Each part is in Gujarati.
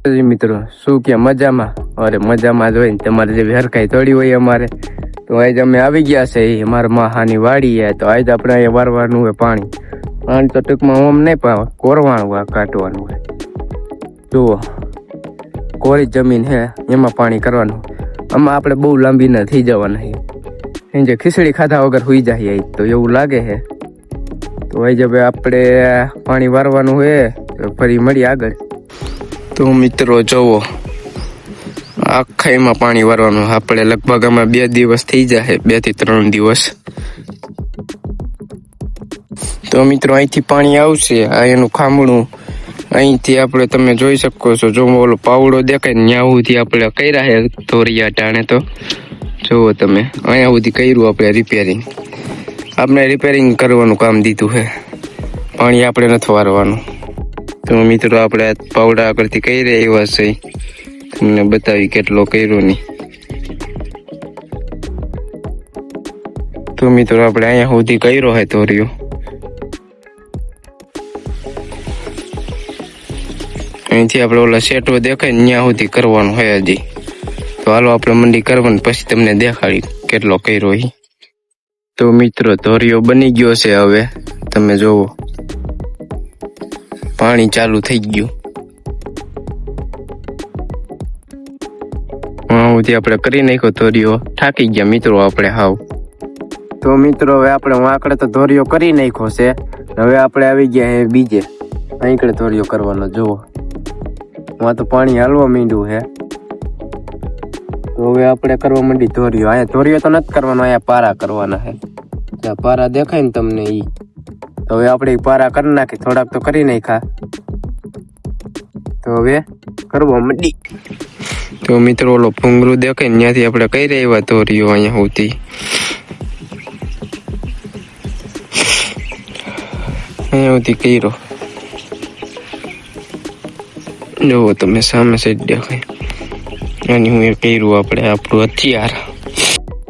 મિત્રો શું કે મજામાં? અરે મજામાં જ હોય ને, તમારે જે હરખાઈ થોડી હોય અમારે તો આજ અમે આવી ગયા છે અમારા માહાની વાડી છે. તો આજ આપણે અહીંયા વારવાનું હોય પાણી તો ટૂંકમાં ઓમ નહીં પાવે, કોરવાનું હોય, કાઢવાનું હોય. જુઓ કોરી જમીન છે એમાં પાણી કરવાનું. આમાં આપણે બહુ લાંબી ના થઈ જવાના છે, જે ખીચડી ખાધા વગર હોઈ જાય તો એવું લાગે છે. તો આજ હવે આપણે પાણી વારવાનું હોય તો ફરી મળી આગળ. તો મિત્રો જોવો આખા એમાં પાણી વારવાનું. આપણે લગભગ આમાં 2 દિવસ થઈ જાય, 2 થી 3 દિવસ. તો મિત્રો અહીંથી પાણી આવશે, આ એનું ખામણું અહીંથી આપણે તમે જોઈ શકો છો. જો ઓલો પાવડો દેખાય ને ત્યાં સુધી આપણે કર્યા છે ધોરિયા ટાણે. તો જુઓ તમે અહીંયા સુધી કર્યું આપણે રિપેરિંગ. આપણે રિપેરિંગ કરવાનું કામ દીધું છે, પાણી આપણે નથી વારવાનું. તો મિત્રો આપણે પાવડા આગળથી કહી રહ્યા એવા છે, તમને બતાવી કેટલો કર્યો નહીં. તો મિત્રો આપણે અહીંયા સુધી કર્યો છે ધોરિયો. અહીંથી આપણે ઓલા સેટો દેખાય ને ત્યાં સુધી કરવાનું હોય હજી. તો હાલો આપણે મંડી કરવાનું, પછી તમને દેખાડી કેટલો કર્યો એ. તો મિત્રો ધોરિયો બની ગયો છે. હવે તમે જોવો પાણી ચાલુ થઈ ગયું. સુધી આપણે કરી નાખ્યો ધોરિયો. થાકી ગયા મિત્રો આપણે હાવ. તો મિત્રો હવે આપણે વાંકડે તો ધોરિયો કરી નાખ્યો છે. હવે આપણે આવી ગયા છે બીજે અહીંકડે ધોરિયો કરવાનો. જુઓ તો પાણી હાલવા માંડ્યું છે. તો હવે આપણે કરવા માંડી ધોરિયો. અહીંયા ધોરિયો તો નથી કરવાનો, અહીંયા પારા કરવાના છે. ત્યાં પારા દેખાય ને તમને ઈ. તો હવે આપણે પારા કરી નાખી, થોડાક તો કરી નાખ્યા. તો હવે કરવા માંડી. તો મિત્રો ઓલો ભૂંગળું દેખાય ને ત્યાંથી આપણે કઈ રહ્યા ધોરિયો અહીંયા સુધી. અહીંયા સુધી કર્યો. જુઓ તમે સામે સાઈડ દેખાય એની હું એ કર્યું આપણે આપણું હથિયાર.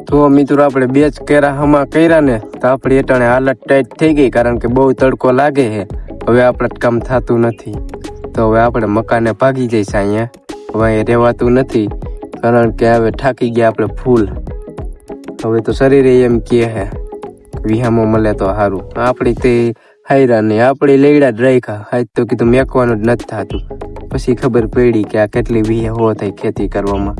તો મિત્રો આપણે 2 કેરા હમા કર્યા ને તો આપણી એટાણે હાલત ટાઈટ થઈ ગઈ, કારણ કે બહુ તડકો લાગે છે. હવે આપણે કામ થતું નથી. તો હવે આપણે મકાને ભાગી જઈશ. અહીંયા હવે અહીંયા રહેવાતું નથી, કારણ કે હવે થાકી ગયા આપણે ફૂલ. હવે તો શરીરે એમ કહે છે વિહામો મળે તો સારું. આપણી તે હાયરા નહીં, આપણી લેડા જ રાખ્યા. આજ તો કીધું મેકવાનું જ નથી થતું. પછી ખબર પડી કે આ કેટલી વિહો થઈ ખેતી કરવામાં.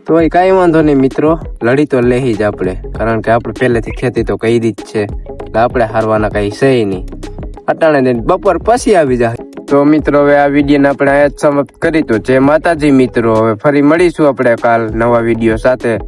તો એ કાંઈ વાંધો નહીં મિત્રો, લડી તો લેહી જ આપણે, કારણ કે આપણે પહેલેથી ખેતી તો કરી જ છે. એટલે આપણે હારવાના કાંઈ છે નહીં. અટાણે બપોર પછી આવી જાય. તો મિત્રો હવે આ વિડીયોને આપણે અહીંયા જ સમાપ્ત કરી. તો જય માતાજી મિત્રો. હવે ફરી મળીશું આપણે કાલ નવા વિડીયો સાથે.